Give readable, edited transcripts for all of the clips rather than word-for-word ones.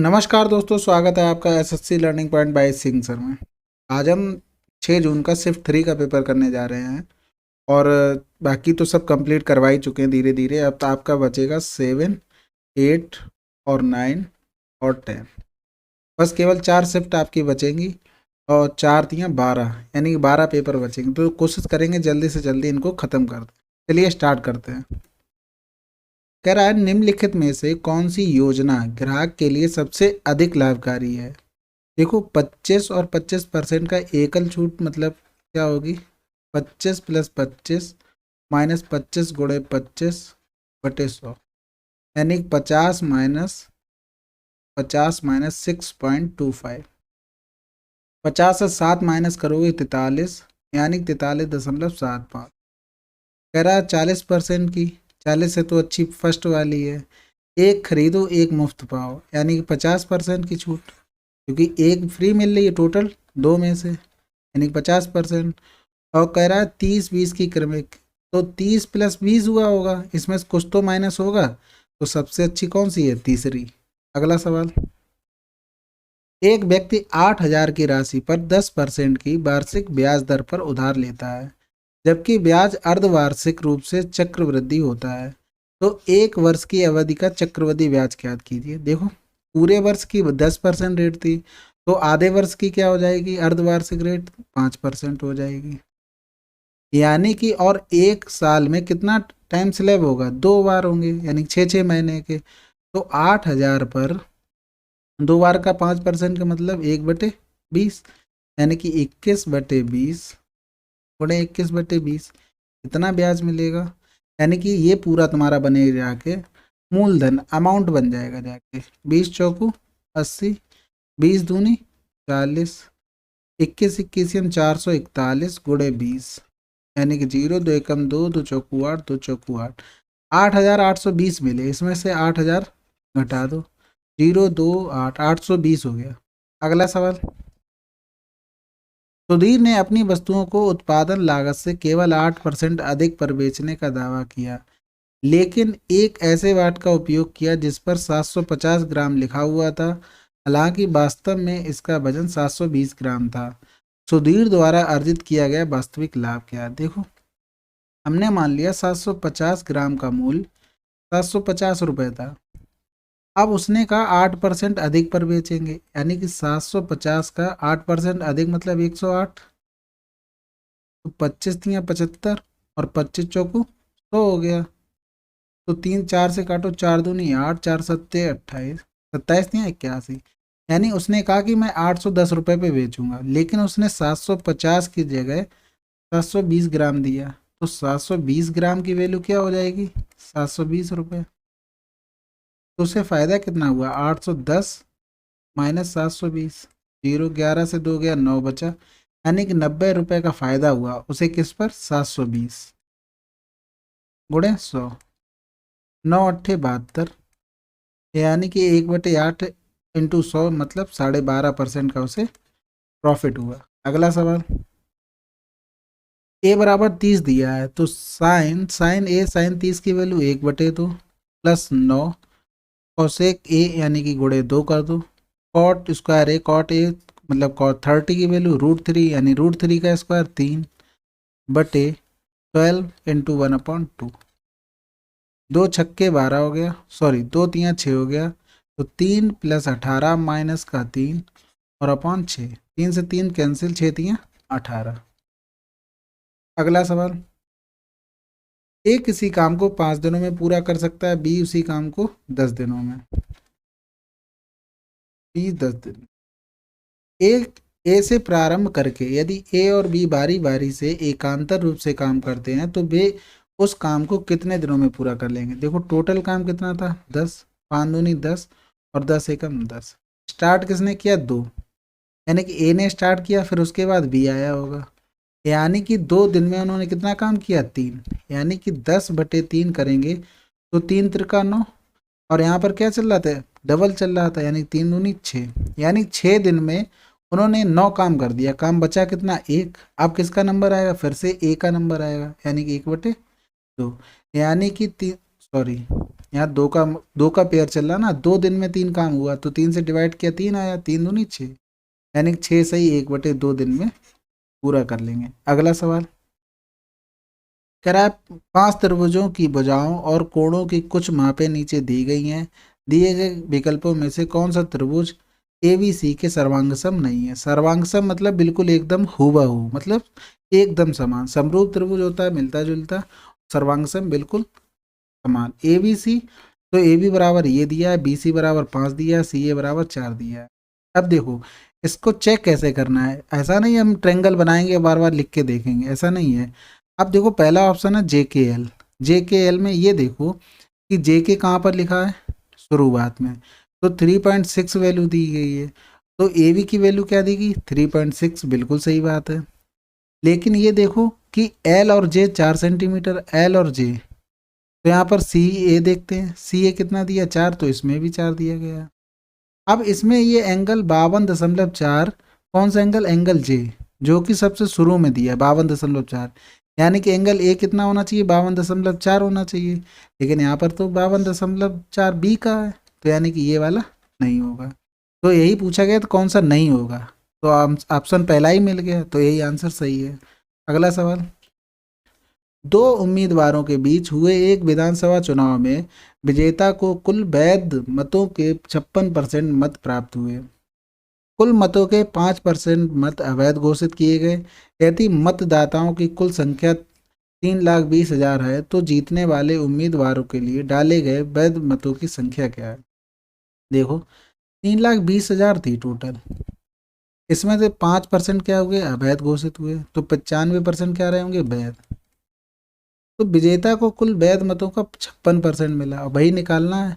नमस्कार दोस्तों, स्वागत है आपका SSC learning point by Singh sir में। आज हम 6 जून का सिर्फ 3 का पेपर करने जा रहे हैं और बाकी तो सब कंप्लीट करवा ही चुके हैं धीरे धीरे। अब तो आपका बचेगा 7, 8 और 9 और 10। बस केवल 4 शिफ्ट आपकी बचेंगी और 4 दियाँ 12, यानी कि 12 पेपर बचेंगे। तो कोशिश करेंगे जल्दी से जल्दी इनको ख़त्म कर दें। चलिए स्टार्ट करते हैं। कह रहा है निम्नलिखित में से कौन सी योजना ग्राहक के लिए सबसे अधिक लाभकारी है। देखो 25 और 25% का एकल छूट मतलब क्या होगी, 25 + 25 - 25 × 25 बटे 100, यानी 50 - 6.25। 50 से 7 माइनस करोगे 43, यानी 43.75। कह रहा है 40% की, 40 से तो अच्छी फर्स्ट वाली है। एक खरीदो एक मुफ्त पाओ, यानी कि 50% की छूट, क्योंकि एक फ्री मिल रही है टोटल 2 में से, यानी 50%। और कह रहा है 30-20 की क्रमिक, तो 30 + 20 हुआ होगा, इसमें से कुछ तो माइनस होगा, तो सबसे अच्छी कौन सी है, तीसरी। अगला सवाल, एक व्यक्ति 8,000 की राशि पर 10% की वार्षिक ब्याज दर पर उधार लेता है, जबकि ब्याज अर्धवार्षिक रूप से चक्रवृद्धि होता है। तो 1 वर्ष की अवधि का चक्रवृद्धि ब्याज ज्ञात कीजिए। देखो पूरे वर्ष की 10% रेट थी, तो आधे वर्ष की क्या हो जाएगी, अर्धवार्षिक रेट 5% हो जाएगी। यानी कि और 1 साल में कितना टाइम स्लैब होगा, 2 बार होंगे, यानी 6-6 महीने के। तो 8,000 पर 2 बार का 5% का मतलब 1/20, यानी कि 21/20 गुणे 21/20, इतना ब्याज मिलेगा। यानी कि ये पूरा तुम्हारा बने जाके मूलधन अमाउंट बन जाएगा जाके 20 चौकू 80, 20 दूनी 40, 21 21 441 गुणे 20, यानी कि 0 2 एकम 2 2 चौकू 8 2 चौकू 8, 8,820 मिले। इसमें से 8,000 घटा दो, 0 2 8 820 हो गया। अगला सवाल, सुधीर ने अपनी वस्तुओं को उत्पादन लागत से केवल 8% अधिक पर बेचने का दावा किया, लेकिन एक ऐसे वाट का उपयोग किया जिस पर 750 ग्राम लिखा हुआ था, हालांकि वास्तव में इसका वजन 720 ग्राम था। सुधीर द्वारा अर्जित किया गया वास्तविक लाभ क्या है। देखो हमने मान लिया 750 ग्राम का मूल्य 750 रुपये था। अब उसने कहा 8% अधिक पर बेचेंगे, यानी कि 750 का 8% अधिक मतलब 108, तो 25 दिया 75 और 25 चौकू 100 हो गया। तो 3 4 से काटो, 4 दूनी 8 4 सत्ते 28, 27 दिया 81, यानी उसने कहा कि मैं 810 रुपये पे बेचूंगा, लेकिन उसने 750 की जगह 720 ग्राम दिया। तो 720 ग्राम की वैल्यू क्या हो जाएगी, 720 रुपये। तो उसे फ़ायदा कितना हुआ, 810 - 720, 0 11 से 2 गया 9 बचा, यानी कि 90 रुपये का फ़ायदा हुआ उसे। किस पर, 720 गुणे 100, 9 8 72, यानी कि 1/8 × 100 मतलब 12.5% का उसे प्रॉफिट हुआ। अगला सवाल, ए बराबर 30 दिया है, तो साइन ए साइन 30 की वैल्यू 1/2 प्लस 9 कोसेक ए, यानी कि गुणे 2 कर दो। Cot square A cot A मतलब कॉट 30 की वैल्यू √3, यानी √3 का स्क्वायर 3 बटे 12 × 1/2। 2 छक्के 12 हो गया, सॉरी 2 तियाँ 6 हो गया, तो 3 + 18 माइनस का 3 और अपॉन 6, 3 से 3 कैंसिल, 6 तियाँ 18। अगला सवाल, ए किसी काम को 5 दिनों में पूरा कर सकता है, बी उसी काम को 10 दिनों में। बी 10 दिन, एक ए से प्रारंभ करके यदि ए और बी बारी बारी से एकांतर रूप से काम करते हैं तो वे उस काम को कितने दिनों में पूरा कर लेंगे। देखो टोटल काम कितना था, 10, 5 दूनी 10 और 10 एकम 10। स्टार्ट किसने किया, 2, यानी कि ए ने स्टार्ट किया, फिर उसके बाद बी आया होगा, यानी कि 2 दिन में उन्होंने कितना काम किया, 3, यानी कि 10/3 करेंगे तो 3 त्रिका 9, और यहाँ पर क्या चल रहा था, डबल चल रहा था, यानी 3 दूनी 6, यानी 6 दिन में उन्होंने 9 काम कर दिया। काम बचा कितना, 1। अब किसका नंबर आएगा, फिर से ए का नंबर आएगा, यानी कि 1/2, यानी कि 3, सॉरी यहाँ दो का पेयर चल रहा ना, 2 दिन में 3 काम हुआ तो 3 से डिवाइड किया 3 आया, 3 दूनी 6, यानी 6 सही 1/2 दिन में पूरा कर लेंगे। अगला सवाल कह रहा है 5 त्रिभुजों की भुजाओं और कोणों की कुछ मापें नीचे दी गई हैं, दिए गए विकल्पों में से कौन सा त्रिभुज ABC के सर्वांगसम नहीं है। सर्वांगसम मतलब बिल्कुल एकदम हूबहू, मतलब एकदम समान। समरूप त्रिभुज होता है मिलता जुलता, सर्वांगसम बिल्कुल समान। ABC तो AB बराबर ये दिया है, BC बराबर 5 दिया है, CA बराबर 4 दिया है। अब देखो इसको चेक कैसे करना है, ऐसा नहीं हम ट्रायंगल बनाएंगे बार बार लिख के देखेंगे, ऐसा नहीं है। अब देखो पहला ऑप्शन है JKL, JKL में ये देखो कि JK कहाँ पर लिखा है, शुरुआत में, तो 3.6 वैल्यू दी गई है, तो AB की वैल्यू क्या दी गई 3.6, बिल्कुल सही बात है। लेकिन ये देखो कि L और J 4 सेंटीमीटर, L और J, तो यहाँ पर CA देखते हैं, CA कितना दिया 4, तो इसमें भी 4 दिया गया। अब इसमें ये एंगल 52.4, कौन सा एंगल, एंगल J, जो कि सबसे शुरू में दिया है 52.4, यानी कि एंगल A कितना होना चाहिए 52.4 होना चाहिए, लेकिन यहाँ पर तो 52.4 B का है, तो यानी कि ये वाला नहीं होगा। तो यही पूछा गया तो कौन सा नहीं होगा, तो ऑप्शन पहला ही मिल गया, तो यही आंसर सही है। अगला सवाल, 2 उम्मीदवारों के बीच हुए एक विधानसभा चुनाव में विजेता को कुल वैध मतों के 56% मत प्राप्त हुए, कुल मतों के 5% मत अवैध घोषित किए गए। यदि मतदाताओं की कुल संख्या 3,20,000 है तो जीतने वाले उम्मीदवारों के लिए डाले गए वैध मतों की संख्या क्या है। देखो 3,20,000 थी टोटल, इसमें से 5% क्या हुए अवैध घोषित हुए, तो 95% क्या रहे होंगे वैध। तो विजेता को कुल वैध मतों का 56% मिला, और वही निकालना है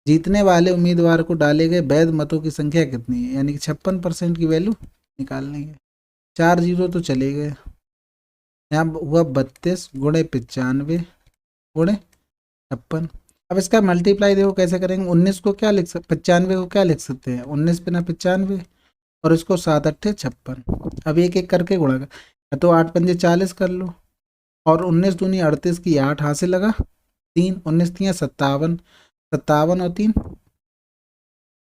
जीतने वाले उम्मीदवार को डाले गए वैध मतों की संख्या कितनी है, यानी कि 56% की वैल्यू निकालनी है। 4 जीरो तो चले गए, यहाँ हुआ 32 गुणे 95 गुणे 56। अब इसका मल्टीप्लाई देखो कैसे करेंगे, 19 को क्या लिख सकते, 95 को क्या लिख सकते हैं 19 बिना 95, और इसको 7 अट्ठे 56। अब एक एक करके गुणा कर, तो 8 पंजे 40 कर लो, और 19 दूनी 38 की 8 हासिल लगा 3, 19 3 57, 57 और 3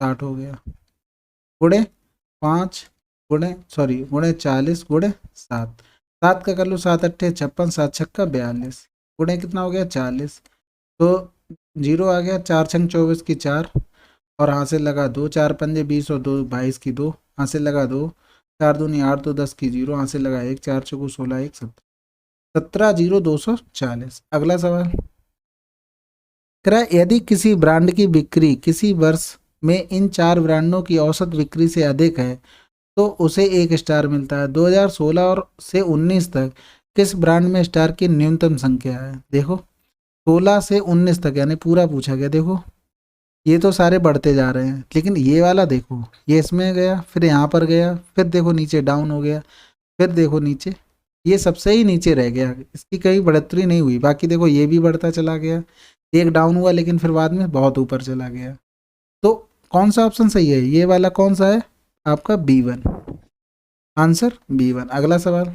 60 हो गया, गुणे 5 गुणे 40 गुणे 7, 7 का कर लो 7 अट्ठे 56, 7 छक्का 42, गुणे कितना हो गया 40, तो जीरो आ गया, 4 छंग 24 की 4, और हासिल लगा 2, 4 पंजे 20 और 2 22 की 2, हासिल लगा 2, 4 दूनी 8 2 10 की 0, हासिल लगा 1, 4 चौको 16 1 17 जीरो 240। अगला सवाल, यदि किसी ब्रांड की बिक्री किसी वर्ष में इन 4 ब्रांडों की औसत बिक्री से अधिक है तो उसे 1 स्टार मिलता है। 2016 और से 19 तक किस ब्रांड में स्टार की न्यूनतम संख्या है। देखो 16 से 19 तक यानी पूरा पूछा गया, देखो ये तो सारे बढ़ते जा रहे हैं, लेकिन ये वाला देखो ये इसमें गया, फिर यहाँ पर गया, फिर देखो नीचे डाउन हो गया, फिर देखो नीचे ये सबसे ही नीचे रह गया, इसकी कहीं बढ़ोतरी नहीं हुई। बाकी देखो ये भी बढ़ता चला गया, एक डाउन हुआ लेकिन फिर बाद में बहुत ऊपर चला गया। तो कौन सा ऑप्शन सही है, ये वाला कौन सा है आपका B1, आंसर B1। अगला सवाल,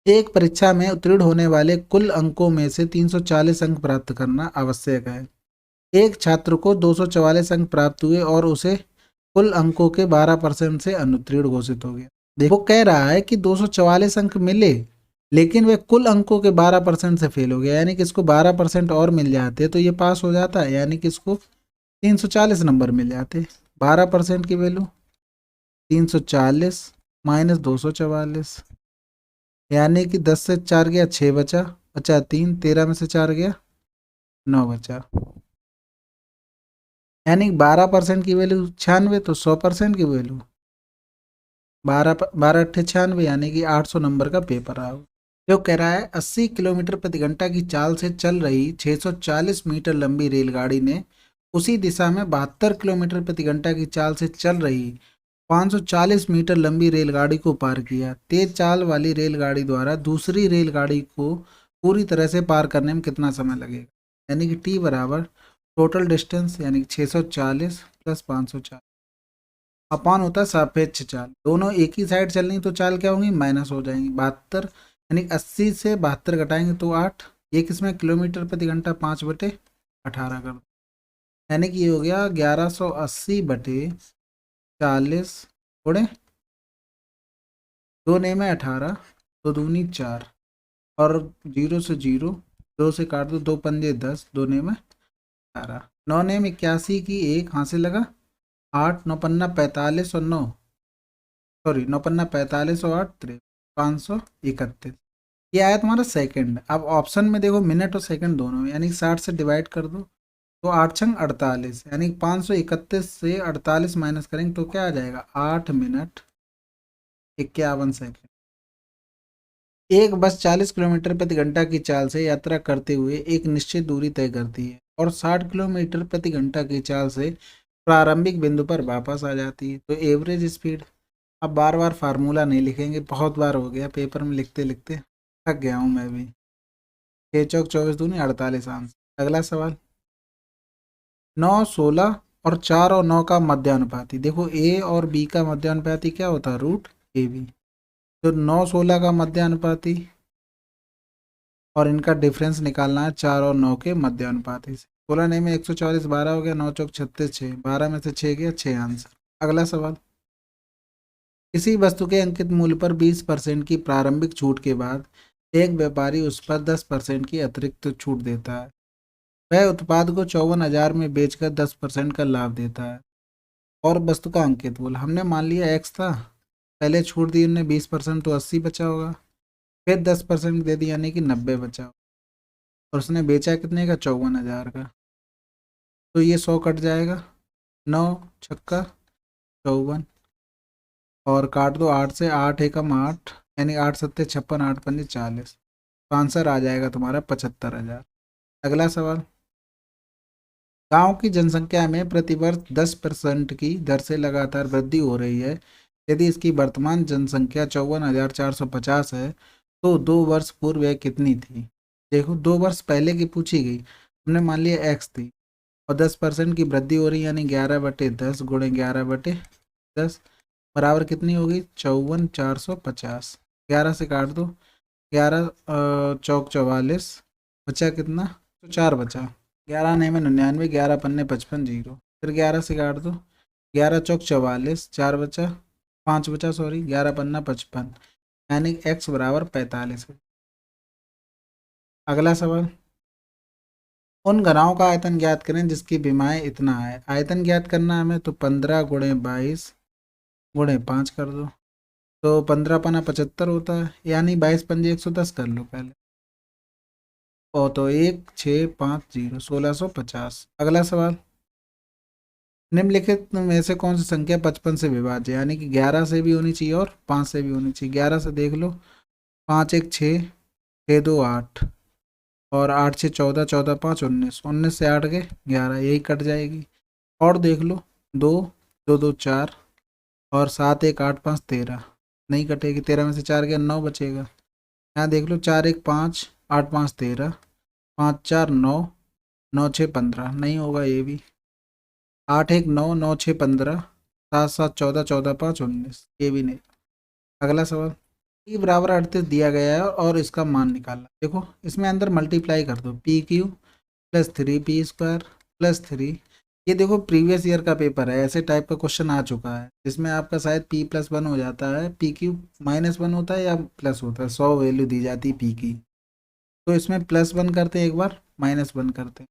एक परीक्षा में उत्तीर्ण होने वाले कुल अंकों में से 340 अंक प्राप्त करना आवश्यक है। एक छात्र को 244 अंक प्राप्त हुए और उसे कुल अंकों के 12% से अनुत्तीर्ण घोषित हो गया। देखो कह रहा है कि 244 अंक मिले लेकिन वे कुल अंकों के 12% से फेल हो गया, यानी कि इसको 12% और मिल जाते तो ये पास हो जाता है, यानी कि इसको 340 नंबर मिल जाते। 12% की वैल्यू 340 माइनस 244, यानी कि 10 से 4 गया 6 बचा, बचा 3, 13 में से 4 गया 9 बचा, यानी 12% की वैल्यू 96, तो 100% की वैल्यू 12 अट्ठे 96, यानी कि 800 नंबर का पेपर आओ। जो कह रहा है 80 किलोमीटर प्रति घंटा की चाल से चल रही 640 मीटर लंबी रेलगाड़ी ने उसी दिशा में 72 किलोमीटर प्रति घंटा की चाल से चल रही 540 मीटर लंबी रेलगाड़ी को पार किया। तेज चाल वाली रेलगाड़ी द्वारा दूसरी रेलगाड़ी को पूरी तरह से पार करने में कितना समय लगेगा, यानी कि T बराबर टोटल डिस्टेंस यानी कि 640 प्लस 540 अपान होता है सापेक्ष चाल, दोनों एक ही साइड चलनी तो चाल क्या होंगी माइनस हो जाएंगी। 72 यानी 80 से 72 घटाएंगे तो 8, ये किसमें किलोमीटर प्रति घंटा 5/4 18 कर दो, यानी कि ये हो गया 1180/40 गुणे 2 ने में 18, 2 दूनी 4 और 0 से 0, 2 से काट दो, 2 पंजे 10, 2 ने में 18, 9 ने में 81 की 1 हाथ से लगा 8, 9 पन्ना 45 और 9, सॉरी 9 पन्ना 45 और 8 53, 531। ये आया तुम्हारा सेकंड। अब ऑप्शन में देखो मिनट और सेकंड दोनों में, यानी 60 से डिवाइड कर दो तो 8 छंग 48, यानी 531 से 48 माइनस करेंगे तो क्या आ जाएगा 8 मिनट 51 सेकंड। एक बस 40 किलोमीटर प्रति घंटा की चाल से यात्रा करते हुए एक निश्चित दूरी तय करती है और 60 किलोमीटर प्रति घंटा की चाल से प्रारंभिक बिंदु पर वापस आ जाती है, तो एवरेज स्पीड। अब बार बार फार्मूला नहीं लिखेंगे, बहुत बार हो गया पेपर में लिखते लिखते थक गया हूँ मैं भी। 6 चौक 24 दूनी 48 आंसर। अगला सवाल, 9, 16 और 4 और 9 का मध्यानुपाती। देखो ए और बी का मध्यानुपाती क्या होता है, √AB। तो 9, 16 का मध्यानुपाती और इनका डिफरेंस निकालना है 4 और 9 के मध्यानुपाती से। 16 ने में 144, 12 हो गया, 9 चौक 36, 6, 12 में से 6 गया, 6 आंसर। अगला सवाल, किसी वस्तु के अंकित मूल्य पर 20% की प्रारंभिक छूट के बाद एक व्यापारी उस पर 10% की अतिरिक्त छूट देता है। वह उत्पाद को 54,000 में बेचकर 10% का लाभ देता है और वस्तु का अंकित मूल्य हमने मान लिया x था, पहले छूट दी उन्होंने 20%, तो 80 बचा होगा, फिर 10% दे दी यानी कि 90 बचा, और उसने बेचा कितने का 54,000 का, तो ये 100 कट जाएगा, 9 छक्का 54 और काट दो 8 से, 8 एकम 8 यानी 8 सत्ते 56, 8 पंजे 40, तो आंसर आ जाएगा तुम्हारा 75,000। अगला सवाल, गांव की जनसंख्या में प्रतिवर्ष 10% की दर से लगातार वृद्धि हो रही है। यदि इसकी वर्तमान जनसंख्या 54,450 है तो 2 वर्ष पूर्व यह कितनी थी। देखो 2 वर्ष पहले की पूछी गई, हमने मान लिया x थी और 10% की वृद्धि हो रही है, यानी 11/10 गुणे 11/10 बराबर कितनी होगी 54,450। 11 से काट दो, 11 चौक 44, बचा कितना, तो 4 बचा, 11 ने में 99, 11 पन्ने 55, 0, फिर 11 से काट दो, 11 चौक 44, 4 बचा, 5 बचा, सॉरी 11 पन्ना 55, यानी x बराबर 45 है। अगला सवाल, उन घनाओं का आयतन ज्ञात करें जिसकी विमाएं इतना है। आयतन ज्ञात करना है हमें, तो 15 गुणे 22 गुणे 5 कर दो, तो 15 पन्ना 75 होता है, यानी 22 पंजे 110 कर लो पहले, और तो 1650, 1650। अगला सवाल, निम्नलिखित में से कौन सी संख्या 55 से विभाज्य, यानी कि 11 से भी होनी चाहिए और 5 से भी होनी चाहिए। 11 से देख लो, 5 1 6, 6 2 8 और 8 6 14, 14 5 19, 19 से 8 गए 11, यही कट जाएगी। और देख लो 2 2 2 4 और 7 1 8 5 13, नहीं कटेगी, 13 में से 4 गया 9 बचेगा। यहाँ देख लो 4 1 5 8 5 13, 5 4 9, 9 6 15, नहीं होगा ये भी, 8 1 9, 9 6 15, 7 7 14, 14 5 19, ये भी नहीं। अगला सवाल, p बराबर 38 दिया गया है और इसका मान निकालना। देखो इसमें अंदर मल्टीप्लाई कर दो, PQ प्लस 3p² प्लस 3, ये देखो प्रीवियस ईयर का पेपर है, ऐसे टाइप का क्वेश्चन आ चुका है जिसमें आपका शायद p+1 हो जाता है, PQ -1 होता है या प्लस होता है, 100 वैल्यू दी जाती है p की, तो इसमें +1 करते हैं एक बार, -1 करते हैं,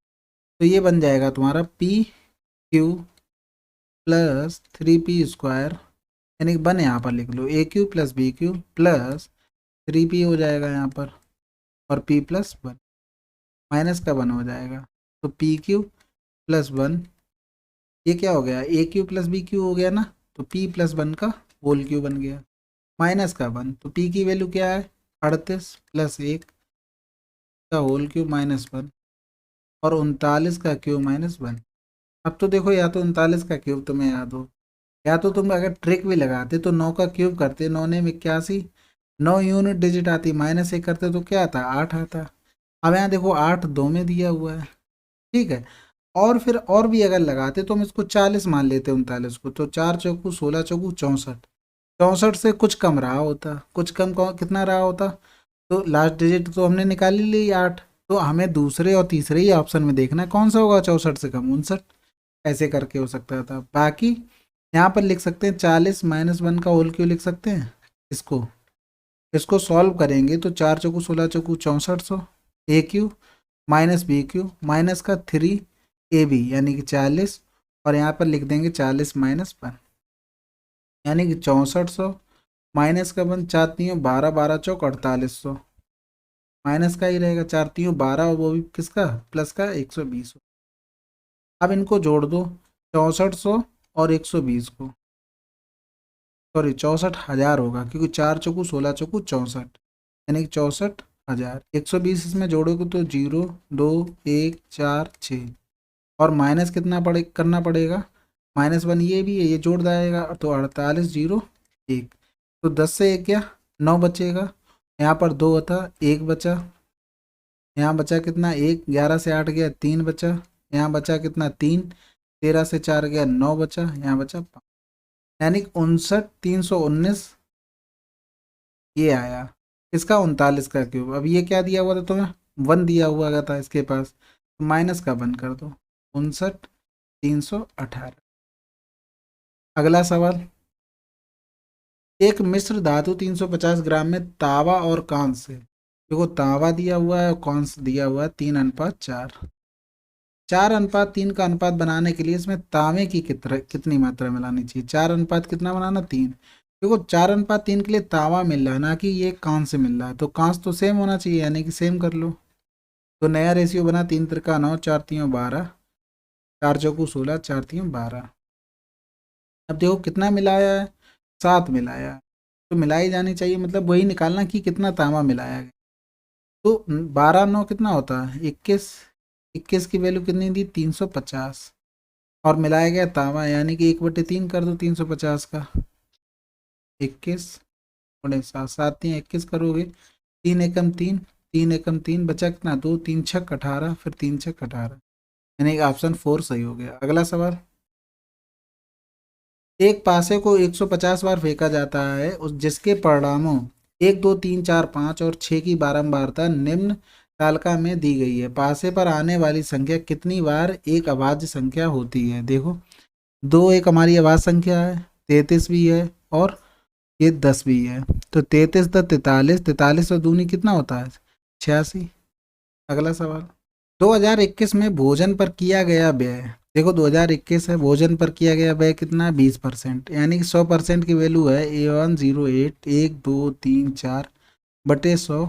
तो ये बन जाएगा तुम्हारा PQ प्लस 3p², यानी कि 1 यहाँ पर लिख लो, AQ plus BQ plus 3p हो जाएगा यहाँ पर, और p+1 माइनस का 1 हो जाएगा, तो PQ प्लस 1, ये क्या हो गया AQ प्लस BQ हो गया ना, तो p+1 का होल क्यू बन गया, माइनस का 1, तो p की वैल्यू क्या है 38 प्लस 1 का होल क्यूब -1 और 39 का क्यूब -1। अब तो देखो या तो 39 का क्यूब तुम्हें याद हो, या तो तुम अगर ट्रिक भी लगाते तो 9 का क्यूब करते, 9 ने 81, 9 यूनिट डिजिट आती, -1 करते तो क्या आता 8 आता। अब यहाँ देखो 8 2 में दिया हुआ है, ठीक है, और फिर और भी अगर लगाते तो हम इसको 40 मान लेते 39 को, तो 4 चौकू 16 चौकू 64, 64 से कुछ कम रहा होता, कुछ कम कितना रहा होता, तो लास्ट डिजिट तो हमने निकाल ली 8, तो हमें दूसरे और तीसरे ही ऑप्शन में देखना है कौन सा होगा 64 से कम 59, ऐसे करके हो सकता था। बाकी यहाँ पर लिख सकते हैं 40 माइनस 1 का होल क्यों लिख सकते हैं इसको। इसको सॉल्व करेंगे तो 4 चौकू 16 चौकू 6400 a cube minus b cube minus का 3 ए बी यानी कि 40, और यहाँ पर लिख देंगे 40 माइनस 1 यानी कि 6400 माइनस का 1 4 3 12 12 चौक 4800 माइनस का ही रहेगा 4 3 12 और वो भी किसका प्लस का 120। अब इनको जोड़ दो 6400 और 120 को, सॉरी 64,000 होगा क्योंकि 4 चौकू 16 चौकू 64 यानी कि 64,000। 120 इसमें जोड़ोगे तो 0 2 1 4 6 और माइनस कितना करना पड़ेगा -1 ये भी है ये जोड़ जाएगा तो 48 0 1, तो 10 से 1 गया 9 बचेगा, यहाँ पर 2 था 1 बचा, यहाँ बचा कितना 1, 11 से 8 गया 3 बचा, यहाँ बचा कितना 3, 13 से 4 गया 9 बचा, यहाँ बचा 5 यानी 59,319 ये आया। इसका 39 का क्यूब। अब ये क्या दिया हुआ था तुम्हें 1 दिया हुआ था इसके पास, तो माइनस का 1 कर दो 59,318। अगला सवाल, एक मिश्र धातु 350 ग्राम में तांबा और कांस्य, देखो तांबा दिया हुआ है और कांस्य दिया हुआ है 3:4, 4:3 का अनुपात बनाने के लिए इसमें तांबे की कितनी मात्रा मिलानी चाहिए। 4 अनुपात कितना बनाना 3, देखो 4:3 के लिए तांबा मिल रहा है ना कि ये कांस्य मिल रहा है, तो कांस्य तो सेम होना चाहिए यानी कि सेम कर लो। तो नया रेशियो बना 3 त्रिका 9 4 3 12 4 चौकू 16 4 3 12। अब देखो कितना मिलाया है 7 मिलाया है, तो मिलाई जानी चाहिए मतलब वही निकालना कि कितना तांबा मिलाया गया। तो 12 9 कितना होता है 21, 21 की वैल्यू कितनी दी 350 और मिलाया गया तांबा यानी कि 1/3 कर दो 350 का 21 बड़े 7 7 3 21 करोगे 3 एकम 3 3 एकम 3 बचा कितना 2 3 छक 18 फिर 3 छक 18 यानी कि ऑप्शन 4 सही हो गया। अगला सवाल, एक पासे को 150 बार फेंका जाता है उस जिसके परिणामों 1 2 3 4 5 और 6 की बारंबारता निम्न तालिका में दी गई है। पासे पर आने वाली संख्या कितनी बार एक अभाज्य संख्या होती है। देखो 2 एक हमारी अभाज्य संख्या है, 33 भी है और ये 10 भी है, तो 33 10 43, 43 और दूनी कितना होता है 86। अगला सवाल, 2021 में भोजन पर किया गया व्यय, देखो 2021 है भोजन पर किया गया व्यय कितना 20% यानी कि 100% की वैल्यू है A108 1 2 3 4 बटे 100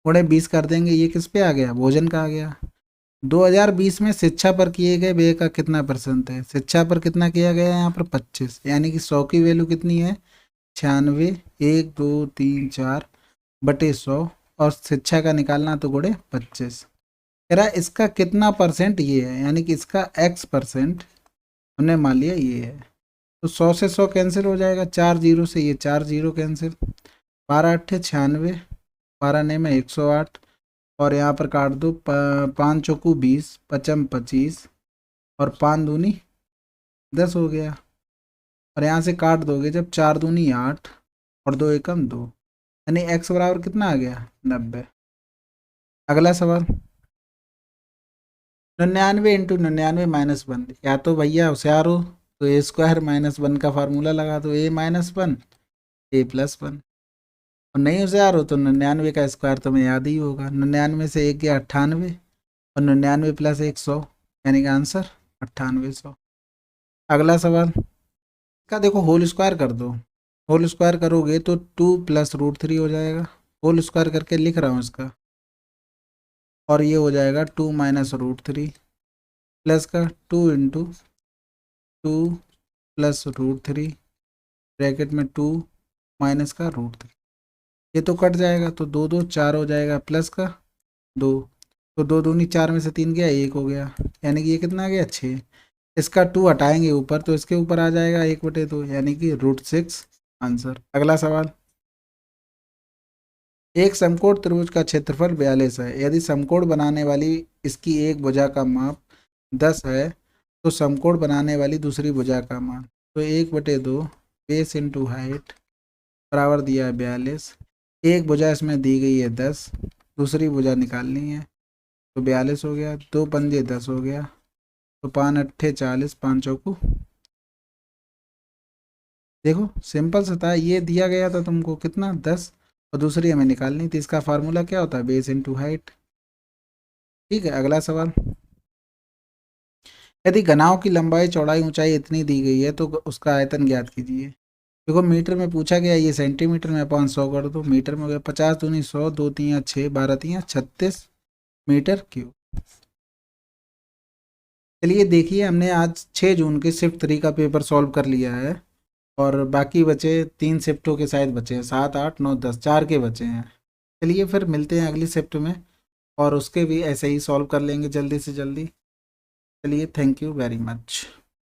गुणे 20 कर देंगे, ये किस पे आ गया भोजन का आ गया। 2020 में शिक्षा पर किए गए व्यय का कितना % है, शिक्षा पर कितना किया गया है यहाँ पर 25 यानी कि 100 की वैल्यू कितनी है 96 1 2 3 4 बटे 100 और शिक्षा का निकालना तो गुणे 25। कह रहा है इसका कितना % ये है यानी कि इसका x% हमने मान लिया ये है, तो 100 से 100 कैंसिल हो जाएगा, 4 जीरो से ये 4 जीरो कैंसिल, 12 8 96 12 ने में 108 और यहाँ पर काट दो 5 चौकू 20 पचम 25 और 5 दूनी 10 हो गया, और यहाँ से काट दोगे जब 4 दूनी 8 और 2 एकम 2 यानी x बराबर कितना आ गया 90। अगला सवाल, 99 इंटू 99 माइनस 1, या तो भैया होशियार हो तो A² - 1 का फार्मूला लगा दो A-1 A+1, और नहीं होशियार हो तो 99 का स्क्वायर तुम्हें याद ही होगा, 99 से 1 गया 98 और 99 प्लस 1 100 यानी कि आंसर 9800। अगला सवाल का देखो होल स्क्वायर कर दो, होल स्क्वायर करोगे तो 2 + √3 हो जाएगा, होल स्क्वायर करके लिख रहा हूँ इसका, और ये हो जाएगा 2 - √3 प्लस का 2 × 2 + √3 ब्रैकेट में 2 माइनस का √3, ये तो कट जाएगा तो 2 2 4 हो जाएगा प्लस का 2, तो 2 दूनी 4 में से 3 गया 1 हो गया यानी कि ये कितना आ गया 6। इसका 2 हटाएंगे ऊपर तो इसके ऊपर आ जाएगा 1/2 यानी कि √6 आंसर। अगला सवाल, एक समकोण त्रिभुज का क्षेत्रफल 42 है, यदि समकोण बनाने वाली इसकी एक भुजा का माप 10 है तो समकोण बनाने वाली दूसरी भुजा का मान, तो 1/2 बेस इंटू हाइट बराबर दिया है 42, एक भुजा इसमें दी गई है 10, दूसरी भुजा निकालनी है तो 42 हो गया, 2 पंजे 10 हो गया, तो 5 अट्ठे 40, 5 चौकू। देखो सिंपल सा था, ये दिया गया था तुमको कितना 10, और दूसरी हमें निकालनी थी। इसका फार्मूला क्या होता है, बेस इंटू हाइट। ठीक है, अगला सवाल। यदि घनाभ की लंबाई चौड़ाई ऊंचाई इतनी दी गई है तो उसका आयतन ज्ञात कीजिए। देखो मीटर में पूछा गया, ये सेंटीमीटर में 500 कर दो, मीटर में हो गया 50 दूनी 100, 2 3 6, 12 3 36 मीटर क्यूब। चलिए देखिए, हमने आज 6 जून के शिफ्ट 3 का पेपर सॉल्व कर लिया है, और बाकी बचे 3 शिफ्टों के शायद बचे हैं, 7 8 9 10, 4 के बचे हैं। चलिए फिर मिलते हैं अगली शिफ्ट में, और उसके भी ऐसे ही सॉल्व कर लेंगे जल्दी से जल्दी। चलिए, थैंक यू वेरी मच।